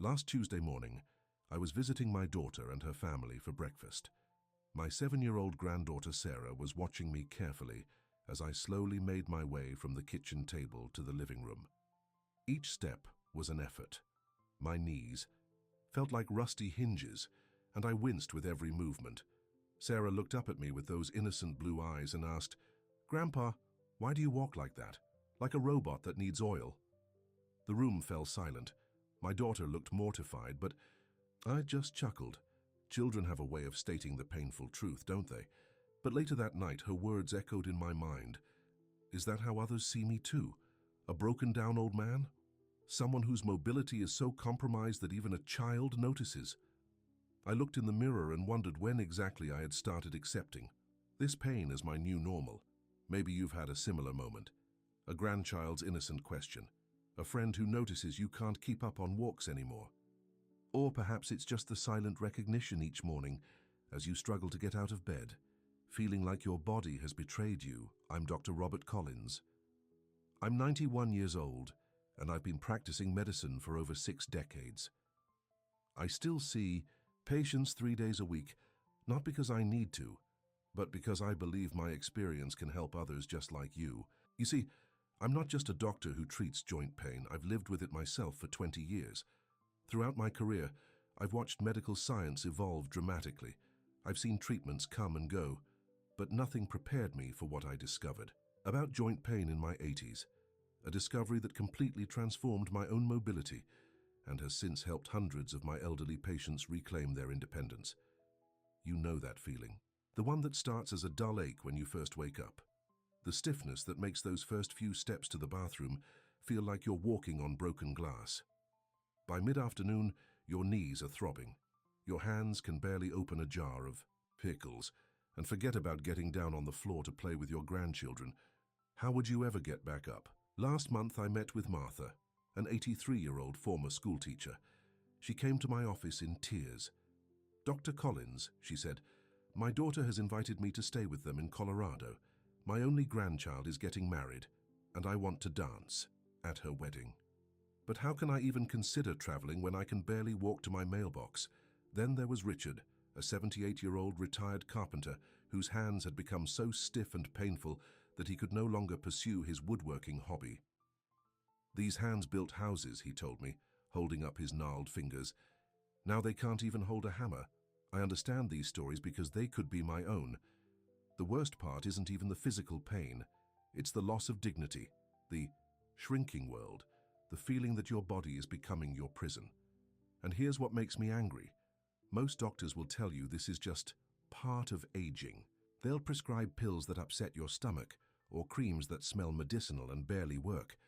Last Tuesday morning, I was visiting my daughter and her family for breakfast. My 7-year-old granddaughter Sarah was watching me carefully as I slowly made my way from the kitchen table to the living room. Each step was an effort. My knees felt like rusty hinges, and I winced with every movement. Sarah looked up at me with those innocent blue eyes and asked, "Grandpa, why do you walk like that? Like a robot that needs oil?" The room fell silent. My daughter looked mortified, but I just chuckled. Children have a way of stating the painful truth, don't they? But later that night, her words echoed in my mind. Is that how others see me too? A broken-down old man? Someone whose mobility is so compromised that even a child notices? I looked in the mirror and wondered when exactly I had started accepting this pain as my new normal. Maybe you've had a similar moment. A grandchild's innocent question. A friend who notices you can't keep up on walks anymore. Or perhaps it's just the silent recognition each morning as you struggle to get out of bed, feeling like your body has betrayed you. I'm Dr. Robert Collins. I'm 91 years old, and I've been practicing medicine for over 6 decades. I still see patients 3 days a week, not because I need to, but because I believe my experience can help others just like you. You see, I'm not just a doctor who treats joint pain. I've lived with it myself for 20 years. Throughout my career, I've watched medical science evolve dramatically. I've seen treatments come and go, but nothing prepared me for what I discovered about joint pain in my 80s, a discovery that completely transformed my own mobility and has since helped hundreds of my elderly patients reclaim their independence. You know that feeling, the one that starts as a dull ache when you first wake up, the stiffness that makes those first few steps to the bathroom feel like you're walking on broken glass. By mid-afternoon, your knees are throbbing. Your hands can barely open a jar of pickles, and forget about getting down on the floor to play with your grandchildren. How would you ever get back up? Last month, I met with Martha, an 83-year-old former schoolteacher. She came to my office in tears. "Dr. Collins," she said, "my daughter has invited me to stay with them in Colorado. My only grandchild is getting married, and I want to dance at her wedding. But how can I even consider traveling when I can barely walk to my mailbox?" Then there was Richard, a 78-year-old retired carpenter whose hands had become so stiff and painful that he could no longer pursue his woodworking hobby. "These hands built houses," he told me, holding up his gnarled fingers. "Now they can't even hold a hammer. I understand these stories because they could be my own. The worst part isn't even the physical pain. It's the loss of dignity, the shrinking world, the feeling that your body is becoming your prison. And here's what makes me angry. Most doctors will tell you this is just part of aging. They'll prescribe pills that upset your stomach or creams that smell medicinal and barely work.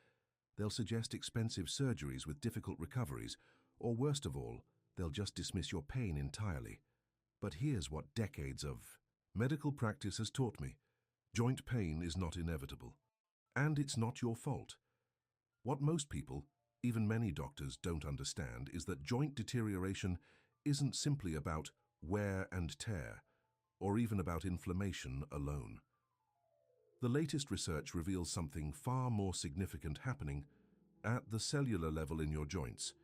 They'll suggest expensive surgeries with difficult recoveries, or worst of all, they'll just dismiss your pain entirely. But here's what decades of medical practice has taught me. Joint pain is not inevitable. And it's not your fault. What most people, even many doctors, don't understand is that joint deterioration isn't simply about wear and tear, or even about inflammation alone. The latest research reveals something far more significant happening at the cellular level in your joints.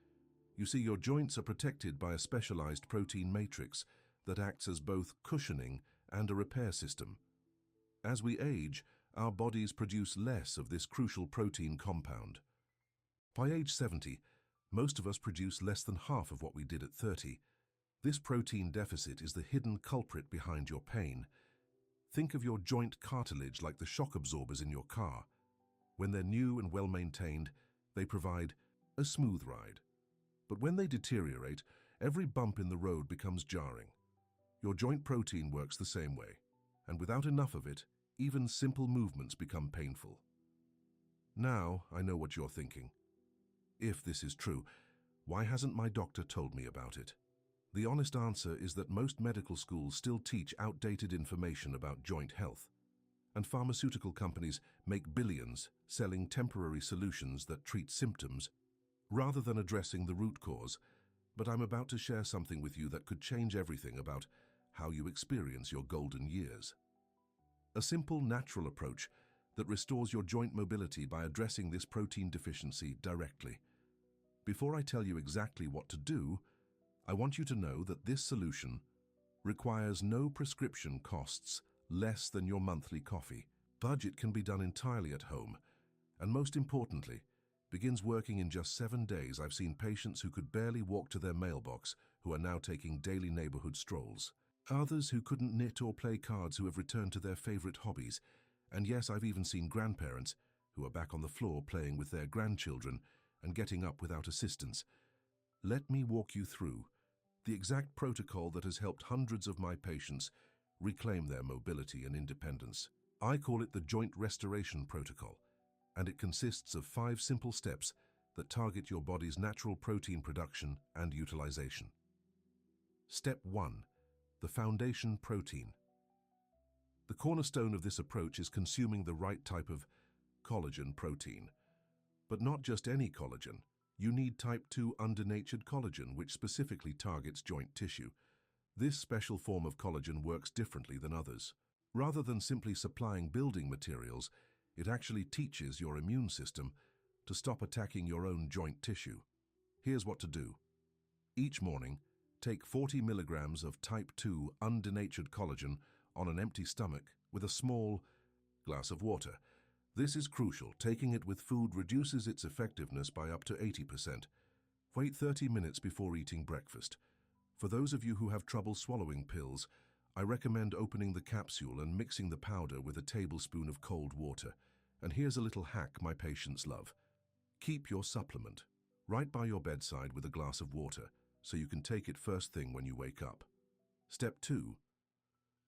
You see, your joints are protected by a specialized protein matrix that acts as both cushioning and a repair system. As we age, our bodies produce less of this crucial protein compound. By age 70, most of us produce less than half of what we did at 30. This protein deficit is the hidden culprit behind your pain. Think of your joint cartilage like the shock absorbers in your car. When they're new and well-maintained, they provide a smooth ride. But when they deteriorate, every bump in the road becomes jarring. Your joint protein works the same way, and without enough of it, even simple movements become painful. Now, I know what you're thinking. If this is true, why hasn't my doctor told me about it? The honest answer is that most medical schools still teach outdated information about joint health, and pharmaceutical companies make billions selling temporary solutions that treat symptoms rather than addressing the root cause. But I'm about to share something with you that could change everything about how you experience your golden years. A simple, natural approach that restores your joint mobility by addressing this protein deficiency directly. Before I tell you exactly what to do, I want you to know that this solution requires no prescription costs less than your monthly coffee. Budget can be done entirely at home, and most importantly, begins working in just 7 days. I've seen patients who could barely walk to their mailbox who are now taking daily neighborhood strolls. Others who couldn't knit or play cards who have returned to their favorite hobbies. And yes, I've even seen grandparents who are back on the floor playing with their grandchildren and getting up without assistance. Let me walk you through the exact protocol that has helped hundreds of my patients reclaim their mobility and independence. I call it the Joint Restoration Protocol, and it consists of 5 simple steps that target your body's natural protein production and utilization. Step 1. The foundation protein. The cornerstone of this approach is consuming the right type of collagen protein. But not just any collagen. You need type 2 undernatured collagen, which specifically targets joint tissue. This special form of collagen works differently than others. Rather than simply supplying building materials, it actually teaches your immune system to stop attacking your own joint tissue. Here's what to do. Each morning, take 40 milligrams of type 2 undernatured collagen on an empty stomach with a small glass of water. This is crucial. Taking it with food reduces its effectiveness by up to 80%. Wait 30 minutes before eating breakfast. For those of you who have trouble swallowing pills, I recommend opening the capsule and mixing the powder with a tablespoon of cold water. And here's a little hack my patients love. Keep your supplement right by your bedside with a glass of water, so you can take it first thing when you wake up. Step 2.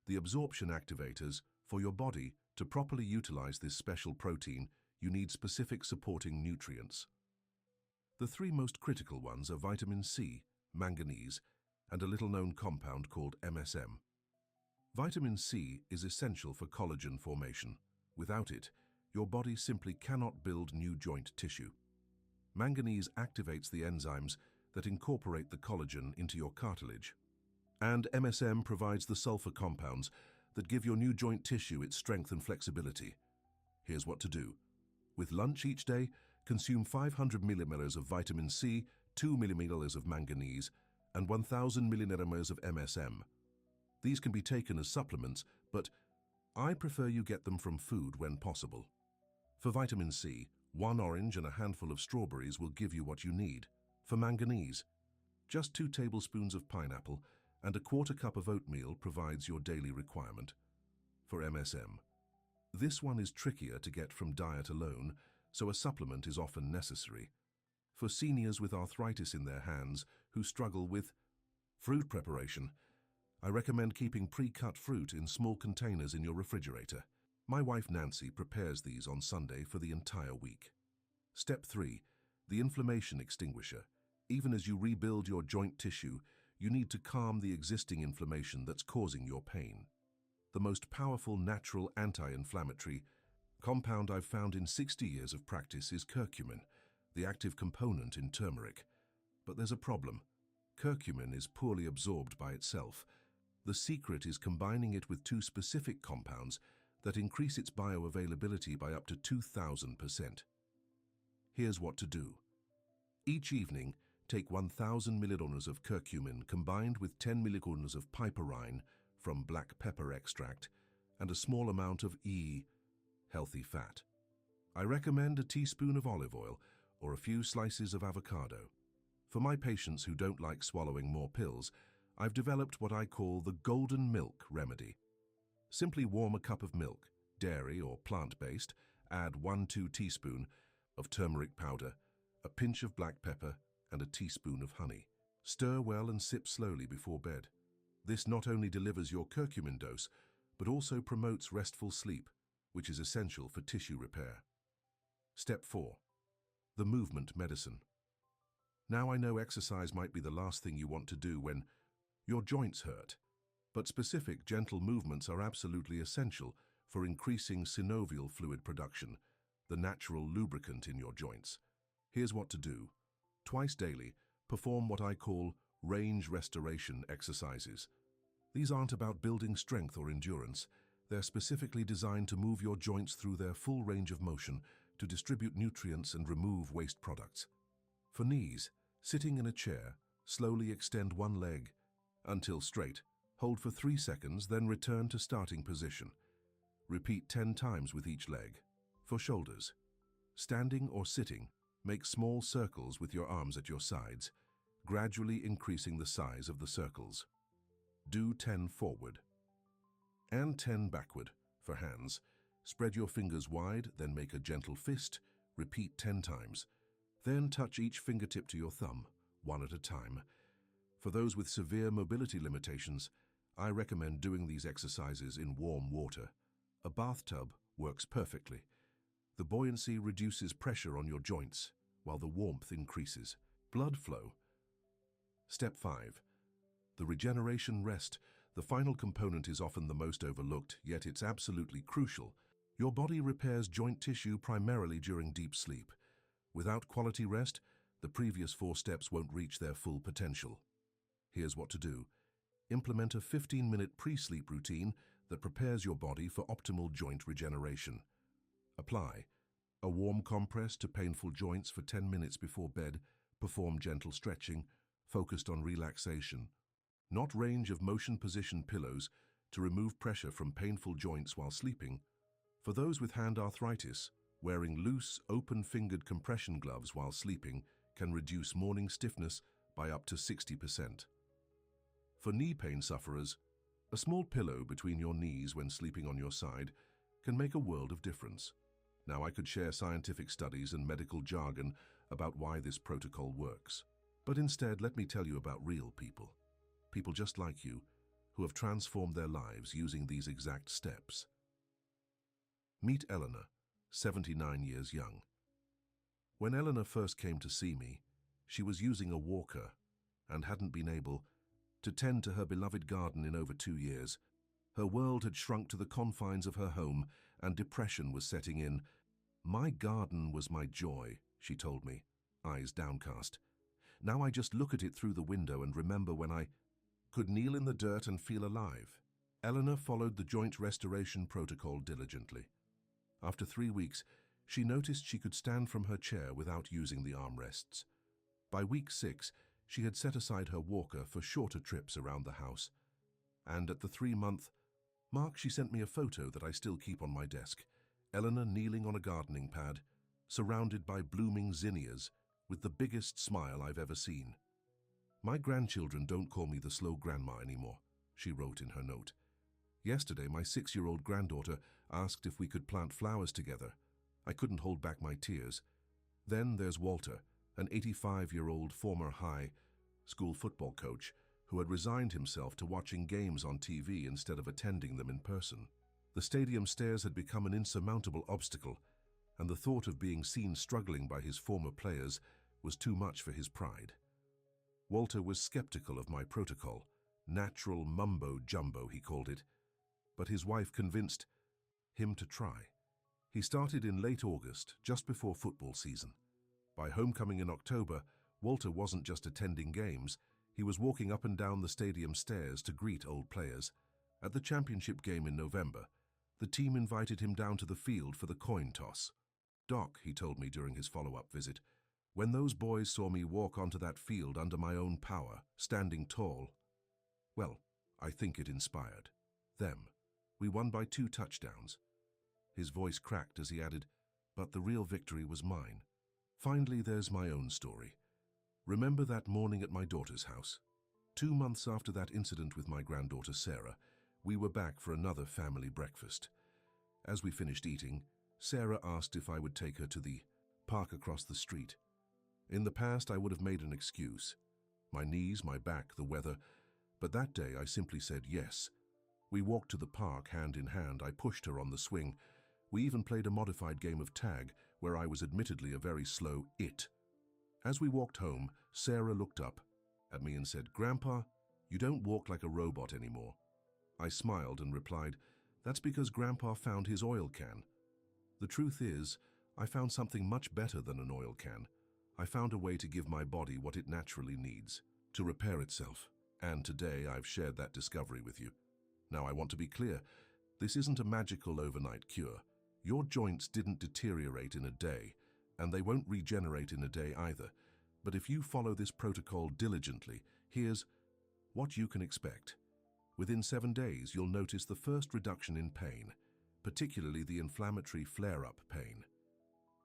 The absorption activators. For your body to properly utilize this special protein, you need specific supporting nutrients. The 3 most critical ones are vitamin C, manganese, and a little-known compound called MSM. Vitamin C is essential for collagen formation. Without it, your body simply cannot build new joint tissue. Manganese activates the enzymes that incorporate the collagen into your cartilage. And MSM provides the sulfur compounds that give your new joint tissue its strength and flexibility. Here's what to do. With lunch each day, consume 500 milliliters of vitamin C, 2 milliliters of manganese, and 1,000 milliliters of MSM. These can be taken as supplements, but I prefer you get them from food when possible. For vitamin C, 1 orange and a handful of strawberries will give you what you need. For manganese, just 2 tablespoons of pineapple and a quarter cup of oatmeal provides your daily requirement. For MSM, this one is trickier to get from diet alone, so a supplement is often necessary. For seniors with arthritis in their hands who struggle with fruit preparation, I recommend keeping pre-cut fruit in small containers in your refrigerator. My wife Nancy prepares these on Sunday for the entire week. Step 3. The inflammation extinguisher. Even as you rebuild your joint tissue, you need to calm the existing inflammation that's causing your pain. The most powerful natural anti-inflammatory compound I've found in 60 years of practice is curcumin, the active component in turmeric. But there's a problem. Curcumin is poorly absorbed by itself. The secret is combining it with 2 specific compounds that increase its bioavailability by up to 2,000%. Here's what to do. Each evening, take 1,000 milliliters of curcumin combined with 10 milliliters of piperine from black pepper extract and a small amount of healthy fat. I recommend a teaspoon of olive oil or a few slices of avocado. For my patients who don't like swallowing more pills, I've developed what I call the golden milk remedy. Simply warm a cup of milk, dairy or plant-based, add 1–2 teaspoons of turmeric powder, a pinch of black pepper, and a teaspoon of honey. Stir well and sip slowly before bed. This not only delivers your curcumin dose, but also promotes restful sleep, which is essential for tissue repair. Step 4. The movement medicine. Now I know exercise might be the last thing you want to do when your joints hurt, but specific gentle movements are absolutely essential for increasing synovial fluid production, the natural lubricant in your joints. Here's what to do. Twice daily, perform what I call range restoration exercises. These aren't about building strength or endurance. They're specifically designed to move your joints through their full range of motion to distribute nutrients and remove waste products. For knees, sitting in a chair, slowly extend one leg until straight. Hold for 3 seconds, then return to starting position. Repeat 10 times with each leg. For shoulders, standing or sitting, make small circles with your arms at your sides, gradually increasing the size of the circles. Do 10 forward and 10 backward. For hands, spread your fingers wide, then make a gentle fist. Repeat 10 times. Then touch each fingertip to your thumb, one at a time. For those with severe mobility limitations, I recommend doing these exercises in warm water. A bathtub works perfectly. The buoyancy reduces pressure on your joints, while the warmth increases blood flow. Step 5. The regeneration rest. The final component is often the most overlooked, yet it's absolutely crucial. Your body repairs joint tissue primarily during deep sleep. Without quality rest, the previous 4 steps won't reach their full potential. Here's what to do. Implement a 15-minute pre-sleep routine that prepares your body for optimal joint regeneration. Apply a warm compress to painful joints for 10 minutes before bed. Perform gentle stretching, focused on relaxation. Not range of motion position pillows to remove pressure from painful joints while sleeping. For those with hand arthritis, wearing loose, open-fingered compression gloves while sleeping can reduce morning stiffness by up to 60%. For knee pain sufferers, a small pillow between your knees when sleeping on your side can make a world of difference. Now, I could share scientific studies and medical jargon about why this protocol works. But instead, let me tell you about real people. People just like you, who have transformed their lives using these exact steps. Meet Eleanor, 79 years young. When Eleanor first came to see me, she was using a walker and hadn't been able to tend to her beloved garden in over 2 years. Her world had shrunk to the confines of her home, and depression was setting in. "My garden was my joy," she told me, eyes downcast. "Now I just look at it through the window and remember when I could kneel in the dirt and feel alive." Eleanor followed the joint restoration protocol diligently. After 3 weeks, she noticed she could stand from her chair without using the armrests. By week 6, she had set aside her walker for shorter trips around the house. And at the 3-month mark, she sent me a photo that I still keep on my desk. Eleanor kneeling on a gardening pad, surrounded by blooming zinnias, with the biggest smile I've ever seen. "My grandchildren don't call me the slow grandma anymore," she wrote in her note. "Yesterday, my 6-year-old granddaughter asked if we could plant flowers together. I couldn't hold back my tears. Then there's Walter, an 85-year-old former high school football coach who had resigned himself to watching games on TV instead of attending them in person. The stadium stairs had become an insurmountable obstacle, and the thought of being seen struggling by his former players was too much for his pride. Walter was skeptical of my protocol, natural mumbo-jumbo he called it, but his wife convinced him to try. He started in late August, just before football season. By homecoming in October, Walter wasn't just attending games, he was walking up and down the stadium stairs to greet old players. At the championship game in November, the team invited him down to the field for the coin toss. "Doc," he told me during his follow-up visit, "when those boys saw me walk onto that field under my own power, standing tall, well, I think it inspired them. We won by 2 touchdowns. His voice cracked as he added, "But the real victory was mine." Finally, there's my own story. Remember that morning at my daughter's house? 2 months after that incident with my granddaughter Sarah, we were back for another family breakfast. As we finished eating, Sarah asked if I would take her to the park across the street. In the past, I would have made an excuse. My knees, my back, the weather. But that day, I simply said yes. We walked to the park hand in hand. I pushed her on the swing. We even played a modified game of tag, where I was admittedly a very slow it. As we walked home, Sarah looked up at me and said, "Grandpa, you don't walk like a robot anymore." I smiled and replied, "That's because Grandpa found his oil can." The truth is, I found something much better than an oil can. I found a way to give my body what it naturally needs, to repair itself. And today I've shared that discovery with you. Now, I want to be clear, this isn't a magical overnight cure. Your joints didn't deteriorate in a day, and they won't regenerate in a day either. But if you follow this protocol diligently, here's what you can expect. Within 7 days, you'll notice the first reduction in pain, particularly the inflammatory flare-up pain.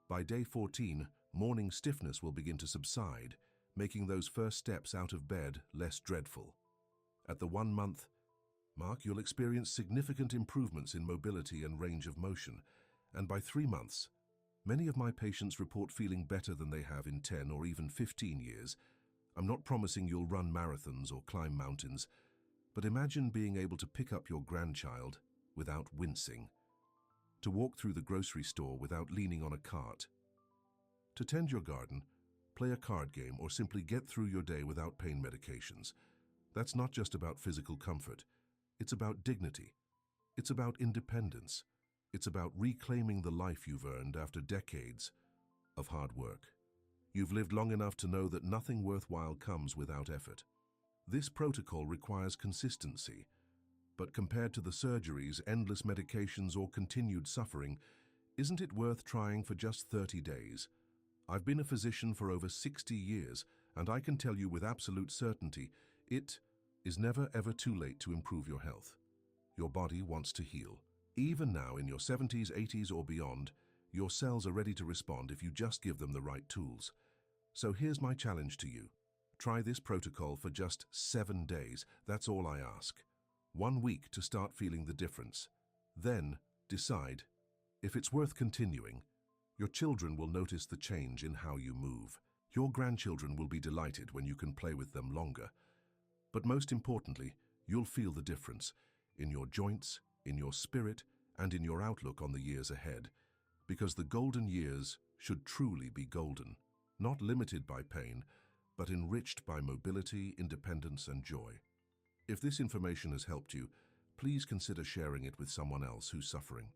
By day 14, morning stiffness will begin to subside, making those first steps out of bed less dreadful. At the 1-month mark, you'll experience significant improvements in mobility and range of motion, and by 3 months, many of my patients report feeling better than they have in 10 or even 15 years. I'm not promising you'll run marathons or climb mountains, but imagine being able to pick up your grandchild without wincing, to walk through the grocery store without leaning on a cart, to tend your garden, play a card game, or simply get through your day without pain medications. That's not just about physical comfort. It's about dignity. It's about independence. It's about reclaiming the life you've earned after decades of hard work. You've lived long enough to know that nothing worthwhile comes without effort. This protocol requires consistency, but compared to the surgeries, endless medications, or continued suffering, isn't it worth trying for just 30 days? I've been a physician for over 60 years, and I can tell you with absolute certainty, it is never ever too late to improve your health. Your body wants to heal. Even now, in your 70s, 80s, or beyond, your cells are ready to respond if you just give them the right tools. So here's my challenge to you. Try this protocol for just 7 days. That's all I ask. 1 week to start feeling the difference. Then decide if it's worth continuing. Your children will notice the change in how you move. Your grandchildren will be delighted when you can play with them longer. But most importantly, you'll feel the difference in your joints, in your spirit, and in your outlook on the years ahead. Because the golden years should truly be golden, not limited by pain, but enriched by mobility, independence, and joy. If this information has helped you, please consider sharing it with someone else who's suffering.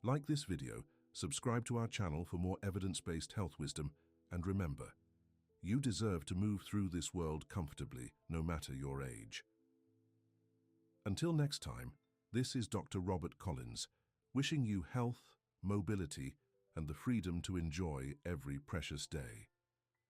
Like this video, subscribe to our channel for more evidence-based health wisdom, and remember, you deserve to move through this world comfortably, no matter your age. Until next time, this is Dr. Robert Collins, wishing you health, mobility, and the freedom to enjoy every precious day.